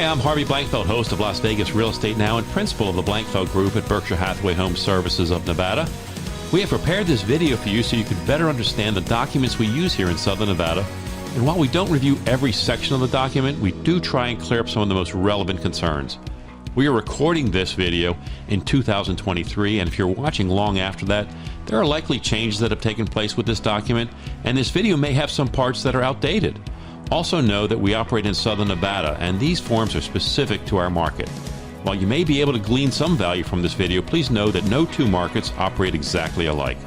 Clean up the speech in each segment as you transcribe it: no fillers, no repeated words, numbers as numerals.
Hi, I'm Harvey Blankfeld, host of Las Vegas Real Estate Now and principal of the Blankfeld Group at Berkshire Hathaway Home Services of Nevada. We have prepared this video for you so you can better understand the documents we use here in Southern Nevada. And while we don't review every section of the document, we do try and clear up some of the most relevant concerns. We are recording this video in 2023, and if you're watching long after that, there are likely changes that have taken place with this document, and this video may have some parts that are outdated. Also know that we operate in Southern Nevada, and these forms are specific to our market. While you may be able to glean some value from this video, please know that no two markets operate exactly alike.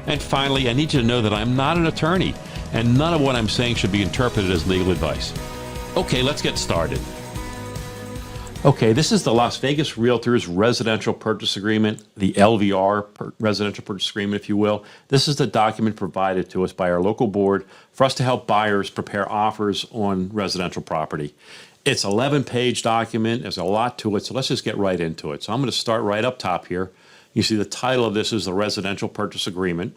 And finally, I need you to know that I'm not an attorney, and none of what I'm saying should be interpreted as legal advice. Okay, let's get started. Okay, this is the Las Vegas Realtors Residential Purchase Agreement, the LVR Residential Purchase Agreement, if you will. This is the document provided to us by our local board for us to help buyers prepare offers on residential property. It's an 11-page document. There's a lot to it, so let's just get right into it. So I'm going to start right up top here. You see the title of this is the Residential Purchase Agreement.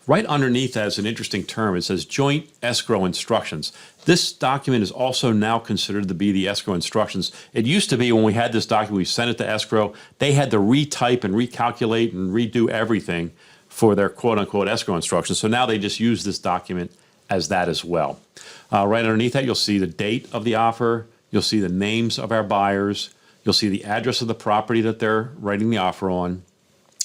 Right underneath that is an interesting term. It says Joint Escrow Instructions. This document is also now considered to be the escrow instructions. It used to be when we had this document, we sent it to escrow, they had to retype and recalculate and redo everything for their quote-unquote escrow instructions. So now they just use this document as that as well. Right underneath that, you'll see the date of the offer. You'll see the names of our buyers. You'll see the address of the property that they're writing the offer on.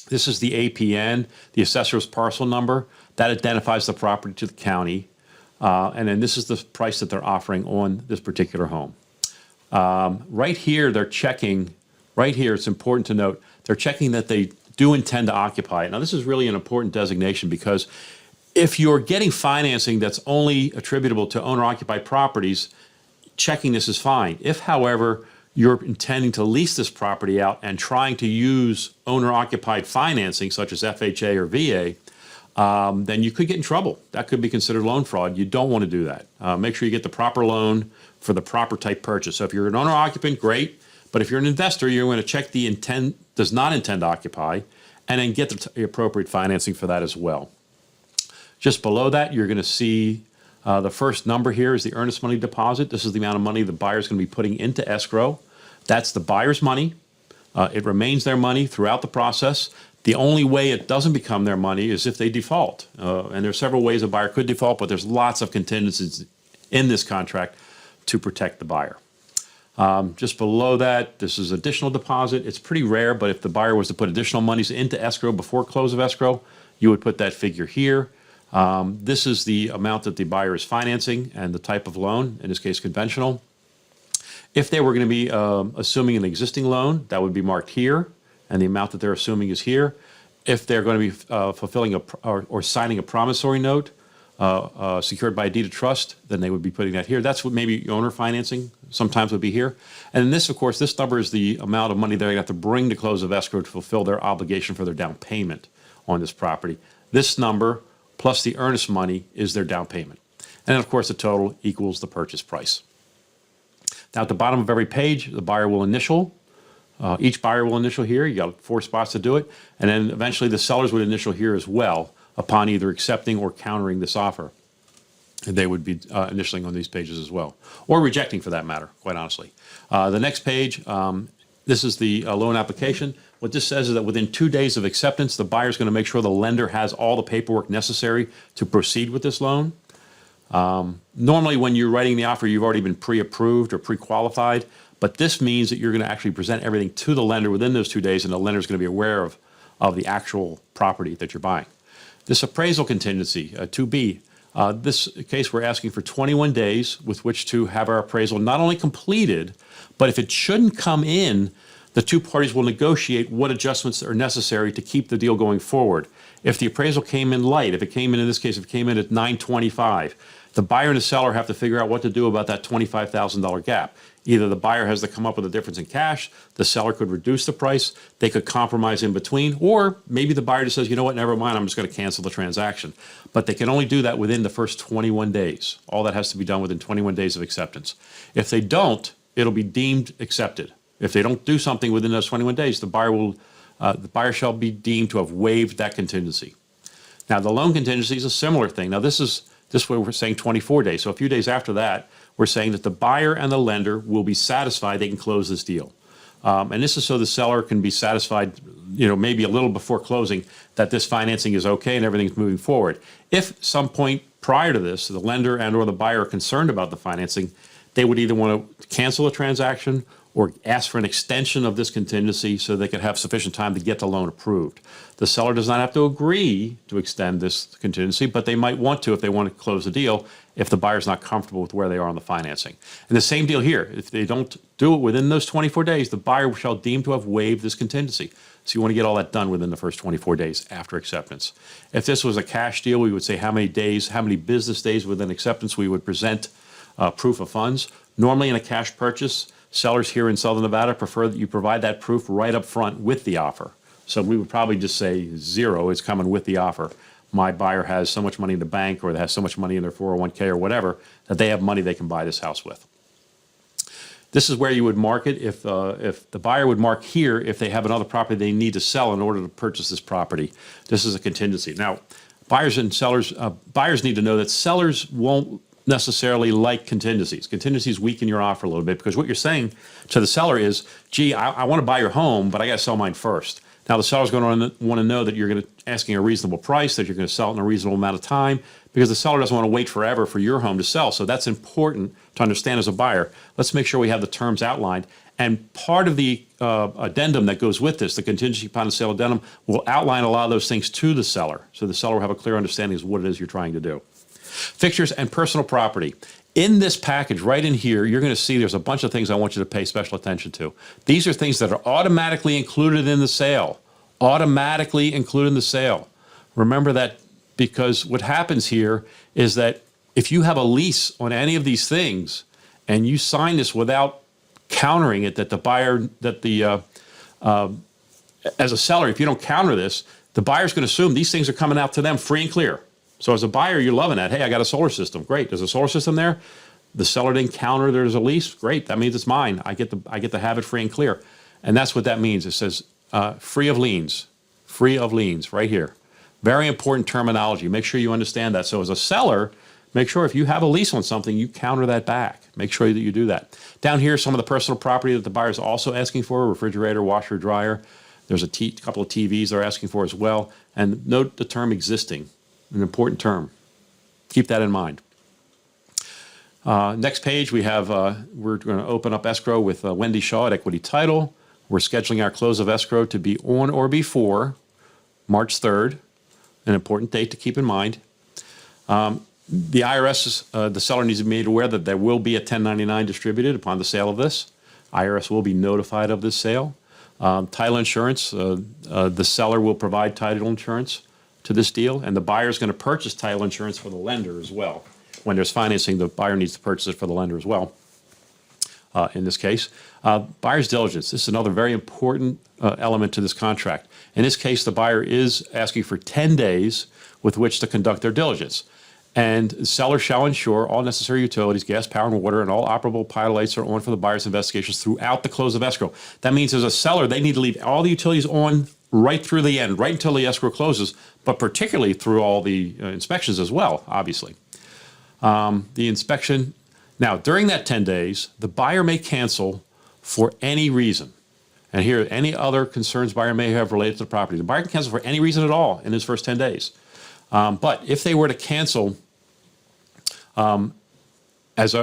This is the APN, the assessor's parcel number. That identifies the property to the county. And then this is the price that they're offering on this particular home. Right here, they're checking, right here, it's important to note, they're checking that they do intend to occupy it. Now, this is really an important designation because if you're getting financing that's only attributable to owner-occupied properties, checking this is fine. If, however, you're intending to lease this property out and trying to use owner-occupied financing, such as FHA or VA, then you could get in trouble. That could be considered loan fraud. You don't want to do that. Make sure you get the proper loan for the proper type purchase. So if you're an owner-occupant, great. But if you're an investor, you're going to check the intent, does not intend to occupy, and then get the appropriate financing for that as well. Just below that, you're going to see the first number here is the earnest money deposit. This is the amount of money the buyer is going to be putting into escrow. That's the buyer's money. It remains their money throughout the process. The only way it doesn't become their money is if they default. And there's several ways a buyer could default, but there's lots of contingencies in this contract to protect the buyer. Just below that, this is additional deposit. It's pretty rare, but if the buyer was to put additional monies into escrow before close of escrow, you would put that figure here. This is the amount that the buyer is financing and the type of loan, in this case conventional. If they were going to be assuming an existing loan, that would be marked here, and the amount that they're assuming is here. If they're going to be fulfilling or signing a promissory note secured by a deed of trust, then they would be putting that here. That's what maybe owner financing sometimes would be here. And this, of course, this number is the amount of money they're going to have to bring to close of escrow to fulfill their obligation for their down payment on this property. This number plus the earnest money is their down payment. And then, of course, the total equals the purchase price. Now, at the bottom of every page, the buyer will initial. Each buyer will initial here. You got 4 spots to do it. And then eventually the sellers would initial here as well upon either accepting or countering this offer. And they would be initialing on these pages as well, or rejecting for that matter, quite honestly. The next page, this is the loan application. What this says is that within 2 days of acceptance, the buyer is going to make sure the lender has all the paperwork necessary to proceed with this loan. Normally, when you're writing the offer, you've already been pre-approved or pre-qualified, but this means that you're going to actually present everything to the lender within those 2 days, and the lender is going to be aware of the actual property that you're buying. This appraisal contingency, 2B, this case we're asking for 21 days with which to have our appraisal not only completed, but if it shouldn't come in, the two parties will negotiate what adjustments are necessary to keep the deal going forward. If the appraisal came in light, if it came in this case, if it came in at 925, the buyer and the seller have to figure out what to do about that $25,000 gap. Either the buyer has to come up with a difference in cash, the seller could reduce the price, they could compromise in between, or maybe the buyer just says, you know what, never mind, I'm just going to cancel the transaction. But they can only do that within the first 21 days. All that has to be done within 21 days of acceptance. If they don't, it'll be deemed accepted. If they don't do something within those 21 days, the buyer shall be deemed to have waived that contingency. Now, the loan contingency is a similar thing. Now, this way we're saying 24 days. So a few days after that, we're saying that the buyer and the lender will be satisfied they can close this deal. And this is so the seller can be satisfied, maybe a little before closing, that this financing is okay and everything's moving forward. If some point prior to this, the lender and or the buyer are concerned about the financing, they would either want to cancel a transaction or ask for an extension of this contingency so they could have sufficient time to get the loan approved. The seller does not have to agree to extend this contingency, but they might want to if they want to close the deal if the buyer's not comfortable with where they are on the financing. And the same deal here. If they don't do it within those 24 days, the buyer shall deem to have waived this contingency. So you want to get all that done within the first 24 days after acceptance. If this was a cash deal, we would say how many business days within acceptance we would present proof of funds. Normally in a cash purchase, sellers here in Southern Nevada prefer that you provide that proof right up front with the offer. So we would probably just say 0 is coming with the offer. My buyer has so much money in the bank or they have so much money in their 401k or whatever that they have money they can buy this house with. This is where you would mark it if the buyer would mark here if they have another property they need to sell in order to purchase this property. This is a contingency. Now, buyers need to know that sellers won't necessarily like contingencies. Contingencies weaken your offer a little bit because what you're saying to the seller is, gee, I want to buy your home, but I got to sell mine first. Now, the seller's going to want to know that you're going to asking a reasonable price, that you're going to sell it in a reasonable amount of time, because the seller doesn't want to wait forever for your home to sell. So that's important to understand as a buyer. Let's make sure we have the terms outlined. And part of the addendum that goes with this, the contingency upon the sale addendum, will outline a lot of those things to the seller. So the seller will have a clear understanding of what it is you're trying to do. Fixtures and personal property. In this package, right in here, you're going to see there's a bunch of things I want you to pay special attention to. These are things that are automatically included in the sale. Automatically included in the sale. Remember that, because what happens here is that if you have a lease on any of these things and you sign this without countering it, that the buyer, as a seller, if you don't counter this, the buyer's going to assume these things are coming out to them free and clear. So as a buyer, you're loving that. Hey, I got a solar system. Great. There's a solar system there. The seller didn't counter there's a lease. Great. That means it's mine. I get to have it free and clear. And that's what that means. It says free of liens. Free of liens right here. Very important terminology. Make sure you understand that. So as a seller, make sure if you have a lease on something, you counter that back. Make sure that you do that. Down here, some of the personal property that the buyer is also asking for: refrigerator, washer, dryer. There's a couple of TVs they're asking for as well. And note the term existing. An important term. Keep that in mind. Next page, we have, we're going to open up escrow with Wendy Shaw at Equity Title. We're scheduling our close of escrow to be on or before March 3rd, an important date to keep in mind. The IRS, the seller needs to be made aware that there will be a 1099 distributed upon the sale of this. IRS will be notified of this sale. Title insurance, the seller will provide title insurance to this deal, and the buyer is going to purchase title insurance for the lender as well. When there's financing, the buyer needs to purchase it for the lender as well. In this case, buyer's diligence. This is another very important element to this contract. In this case, the buyer is asking for 10 days with which to conduct their diligence. And the seller shall ensure all necessary utilities, gas, power, and water, and all operable pilot lights are on for the buyer's investigations throughout the close of escrow. That means as a seller, they need to leave all the utilities on right through the end, right until the escrow closes, but particularly through all the inspections as well, obviously. The inspection. Now, during that 10 days, the buyer may cancel for any reason. And here, any other concerns buyer may have related to the property. The buyer can cancel for any reason at all in his first 10 days. But if they were to cancel as a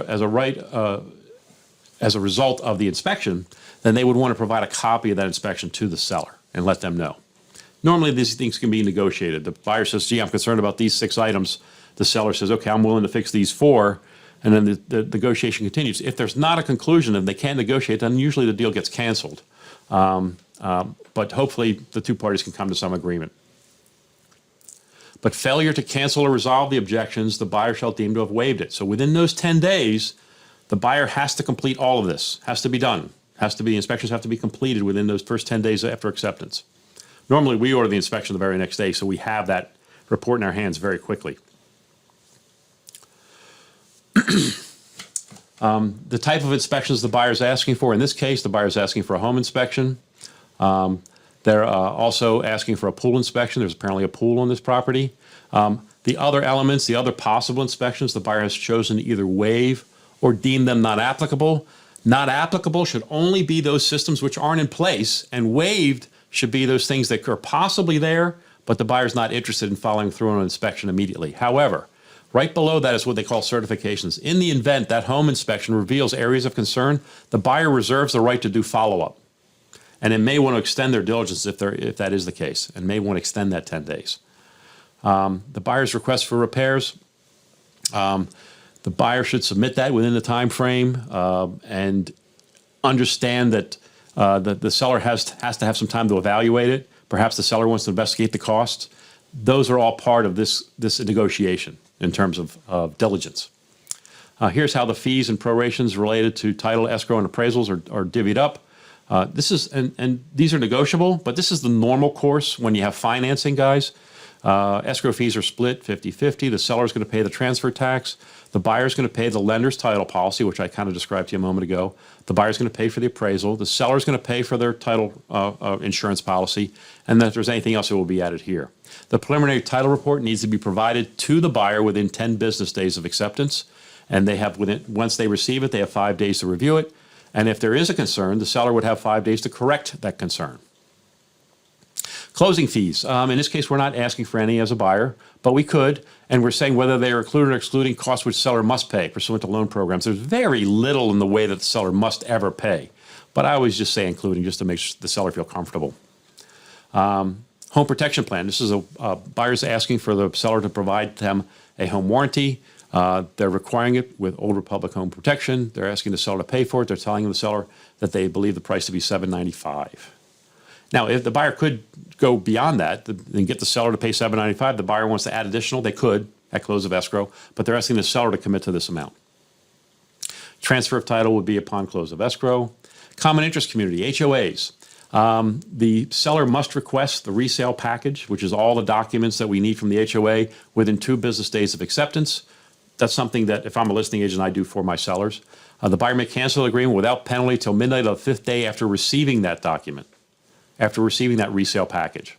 result of the inspection, then they would want to provide a copy of that inspection to the seller and let them know. Normally, these things can be negotiated. The buyer says, gee, I'm concerned about these 6 items. The seller says, okay, I'm willing to fix these 4. And then the negotiation continues. If there's not a conclusion and they can't negotiate, then usually the deal gets canceled. But hopefully the 2 parties can come to some agreement. But failure to cancel or resolve the objections, the buyer shall deem to have waived it. So within those 10 days, the buyer has to complete all of this. Has to be done. Inspections have to be completed within those first 10 days after acceptance. Normally, we order the inspection the very next day, so we have that report in our hands very quickly. The type of inspections the buyer is asking for. In this case, the buyer is asking for a home inspection. They're also asking for a pool inspection. There's apparently a pool on this property. The other elements, the other possible inspections, the buyer has chosen to either waive or deem them not applicable. Not applicable should only be those systems which aren't in place, and waived should be those things that are possibly there, but the buyer's not interested in following through on an inspection immediately. However, right below that is what they call certifications. In the event that home inspection reveals areas of concern, the buyer reserves the right to do follow-up. And it may want to extend their diligence if that is the case, and may want to extend that 10 days. The buyer's request for repairs, the buyer should submit that within the time frame, and understand that the seller has to have some time to evaluate it. Perhaps the seller wants to investigate the costs. Those are all part of this negotiation in terms of diligence. Here's how the fees and prorations related to title, escrow, and appraisals are divvied up. And these are negotiable, but this is the normal course when you have financing, guys. Escrow fees are split 50-50. The seller is going to pay the transfer tax. The buyer is going to pay the lender's title policy, which I kind of described to you a moment ago. The buyer is going to pay for the appraisal. The seller is going to pay for their title insurance policy. And then if there's anything else, it will be added here. The preliminary title report needs to be provided to the buyer within 10 business days of acceptance. And once they receive it, they have 5 days to review it. And if there is a concern, the seller would have 5 days to correct that concern. Closing fees. In this case, we're not asking for any as a buyer, but we could, and we're saying whether they are included or excluding costs which seller must pay pursuant to loan programs. There's very little in the way that the seller must ever pay, but I always just say including just to make the seller feel comfortable. Home protection plan. This is a buyer's asking for the seller to provide them a home warranty. They're requiring it with Old Republic Home Protection. They're asking the seller to pay for it. They're telling the seller that they believe the price to be $795. Now, if the buyer could go beyond that and get the seller to pay $795, the buyer wants to add additional, they could at close of escrow, but they're asking the seller to commit to this amount. Transfer of title would be upon close of escrow. Common interest community, HOAs. The seller must request the resale package, which is all the documents that we need from the HOA within 2 business days of acceptance. That's something that if I'm a listing agent, I do for my sellers. The buyer may cancel the agreement without penalty till midnight of the 5th day after receiving that document, after receiving that resale package.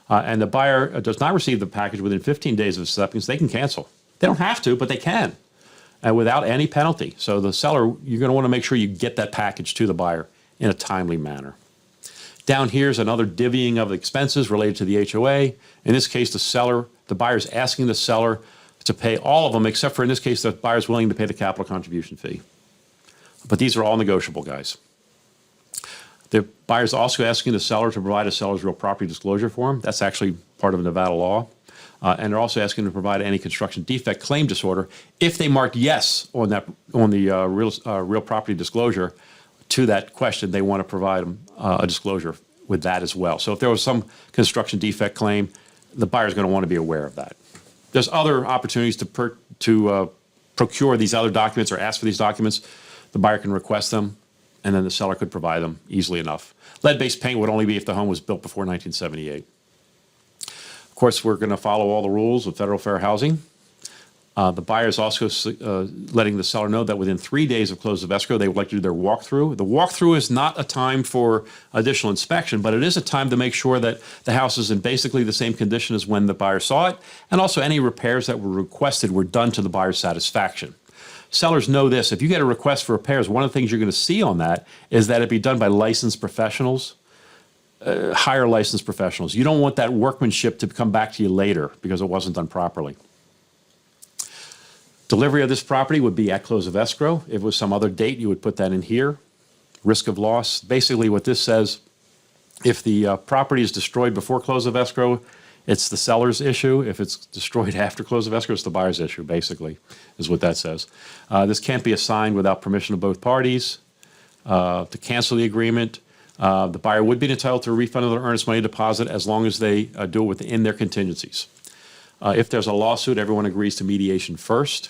And the buyer does not receive the package within 15 days of acceptance, they can cancel. They don't have to, but they can, without any penalty. So the seller, you're going to want to make sure you get that package to the buyer in a timely manner. Down here is another divvying of expenses related to the HOA. In this case, the buyer is asking the seller to pay all of them, except for in this case, the buyer is willing to pay the capital contribution fee. But these are all negotiable, guys. The buyer is also asking the seller to provide a seller's real property disclosure form. That's actually part of Nevada law. And they're also asking to provide any construction defect claim disorder. If they marked yes on the real property disclosure to that question, they want to provide a disclosure with that as well. So if there was some construction defect claim, the buyer is going to want to be aware of that. There's other opportunities to procure these other documents or ask for these documents. The buyer can request them, and then the seller could provide them easily enough. Lead-based paint would only be if the home was built before 1978. Of course, we're going to follow all the rules of federal fair housing. The buyer is also letting the seller know that within 3 days of close of escrow, they would like to do their walkthrough. The walkthrough is not a time for additional inspection, but it is a time to make sure that the house is in basically the same condition as when the buyer saw it, and also any repairs that were requested were done to the buyer's satisfaction. Sellers know this. If you get a request for repairs, one of the things you're going to see on that is that it be done by licensed professionals, higher licensed professionals. You don't want that workmanship to come back to you later because it wasn't done properly. Delivery of this property would be at close of escrow. If it was some other date, you would put that in here. Risk of loss. Basically what this says, if the property is destroyed before close of escrow, it's the seller's issue. If it's destroyed after close of escrow, it's the buyer's issue, basically, is what that says. This can't be assigned without permission of both parties. To cancel the agreement, the buyer would be entitled to a refund of their earnest money deposit as long as they do it within their contingencies. If there's a lawsuit, everyone agrees to mediation first.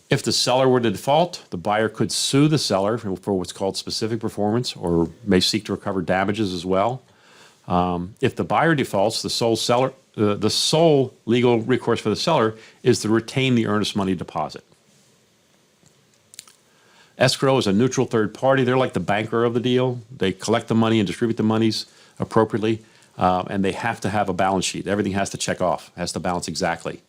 If the seller were to default, the buyer could sue the seller for what's called specific performance or may seek to recover damages as well. If the buyer defaults, the sole legal recourse for the seller is to retain the earnest money deposit. Escrow is a neutral third party. They're like the banker of the deal. They collect the money and distribute the monies appropriately, and they have to have a balance sheet. Everything has to check off, has to balance exactly.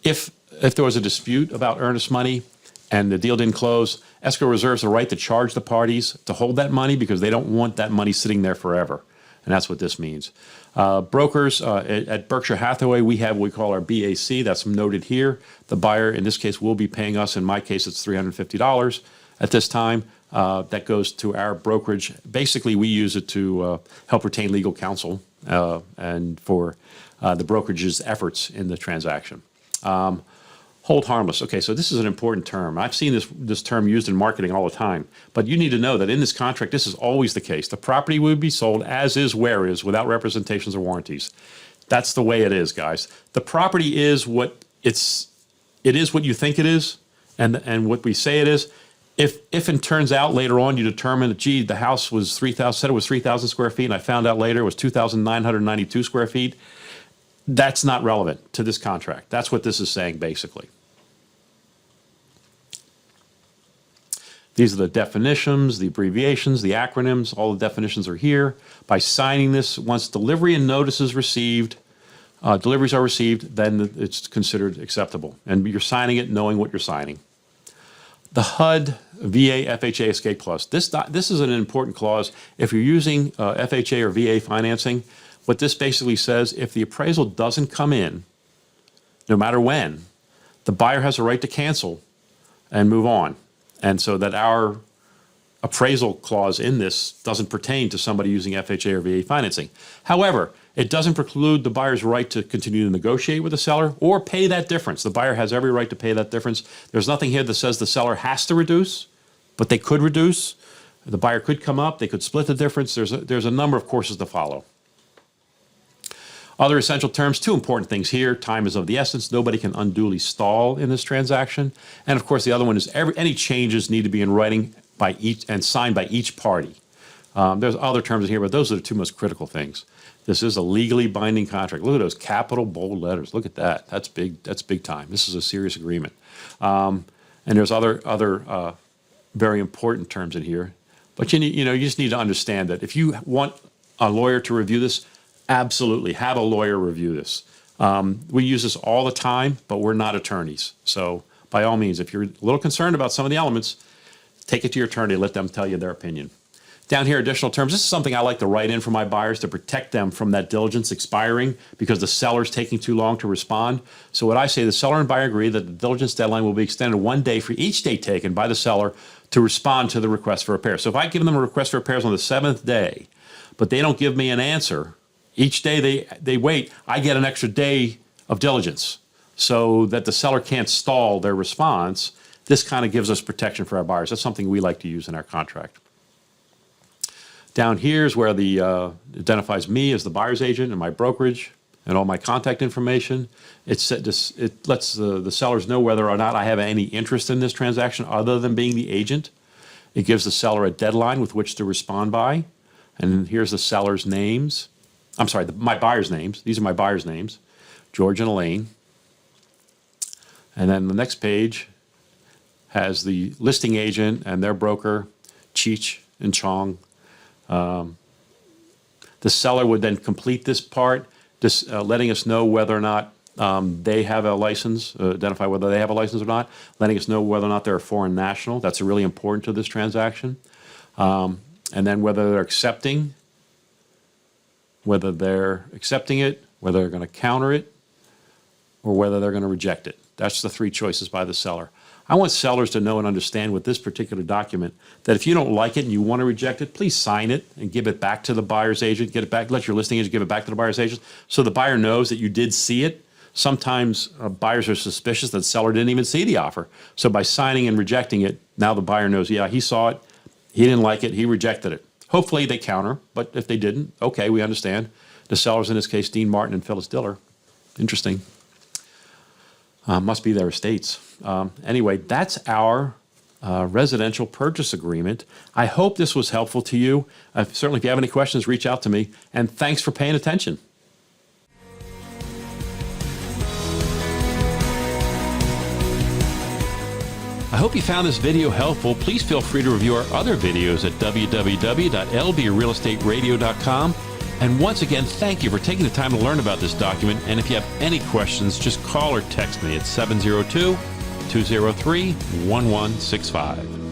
If there was a dispute about earnest money, and the deal didn't close, escrow reserves the right to charge the parties to hold that money because they don't want that money sitting there forever. And that's what this means. Brokers, at Berkshire Hathaway, we have what we call our BAC. That's noted here. The buyer, in this case, will be paying us. In my case, it's $350 at this time. That goes to our brokerage. Basically, we use it to help retain legal counsel and for the brokerage's efforts in the transaction. Hold harmless. Okay, so this is an important term. I've seen this term used in marketing all the time, but you need to know that in this contract, this is always the case. The property will be sold as is, where is, without representations or warranties. That's the way it is, guys. The property is what it is what you think it is, and what we say it is. If it turns out later on you determine that, gee, the house was said it was 3,000 square feet, and I found out later it was 2,992 square feet, that's not relevant to this contract. That's what this is saying, basically. These are the definitions, the abbreviations, the acronyms. All the definitions are here. By signing this, once delivery and notice is received, deliveries are received, then it's considered acceptable. And you're signing it knowing what you're signing. The HUD VA FHA Escape Clause. This is an important clause. If you're using FHA or VA financing, what this basically says, if the appraisal doesn't come in, no matter when, the buyer has a right to cancel and move on. And so that our appraisal clause in this doesn't pertain to somebody using FHA or VA financing. However, it doesn't preclude the buyer's right to continue to negotiate with the seller or pay that difference. The buyer has every right to pay that difference. There's nothing here that says the seller has to reduce, but they could reduce. The buyer could come up. They could split the difference. There's a number of courses to follow. Other essential terms, two important things here. Time is of the essence. Nobody can unduly stall in this transaction. And of course, the other one is any changes need to be in writing by each and signed by each party. There's other terms in here, but those are the two most critical things. This is a legally binding contract. Look at those capital bold letters. Look at that. That's big. That's big time. This is a serious agreement. And there's other very important terms in here. But you just need to understand that if you want a lawyer to review this, absolutely have a lawyer review this. We use this all the time, but we're not attorneys. So by all means, if you're a little concerned about some of the elements, take it to your attorney, let them tell you their opinion. Down here, additional terms. This is something I like to write in for my buyers to protect them from that diligence expiring because the seller's taking too long to respond. So what I say, the seller and buyer agree that the diligence deadline will be extended 1 day for each day taken by the seller to respond to the request for repair. So if I give them a request for repairs on the 7th day, but they don't give me an answer, each day they wait, I get an extra day of diligence so that the seller can't stall their response. This kind of gives us protection for our buyers. That's something we like to use in our contract. Down here is where the identifies me as the buyer's agent and my brokerage and all my contact information. It lets the sellers know whether or not I have any interest in this transaction other than being the agent. It gives the seller a deadline with which to respond by. And here's the seller's names. I'm sorry, my buyer's names. These are my buyer's names, George and Elaine. And then the next page has the listing agent and their broker, Cheech and Chong. The seller would then complete this part, just letting us know whether or not they have a license, identify whether they have a license or not, letting us know whether or not they're a foreign national. That's really important to this transaction. And then whether they're accepting it, whether they're going to counter it, or whether they're going to reject it. That's the three choices by the seller. I want sellers to know and understand with this particular document that if you don't like it and you want to reject it, please sign it and give it back to the buyer's agent. Get it back. Let your listing agent give it back to the buyer's agent so the buyer knows that you did see it. Sometimes buyers are suspicious that the seller didn't even see the offer. So by signing and rejecting it, now the buyer knows, yeah, he saw it, he didn't like it, he rejected it. Hopefully they counter, but if they didn't, okay, we understand. The sellers in this case, Dean Martin and Phyllis Diller. Interesting. Must be their estates. Anyway, that's our residential purchase agreement. I hope this was helpful to you. Certainly, if you have any questions, reach out to me. And thanks for paying attention. I hope you found this video helpful. Please feel free to review our other videos at www.lvrealestateradio.com. And once again, thank you for taking the time to learn about this document. And if you have any questions, just call or text me at 702 203 1165.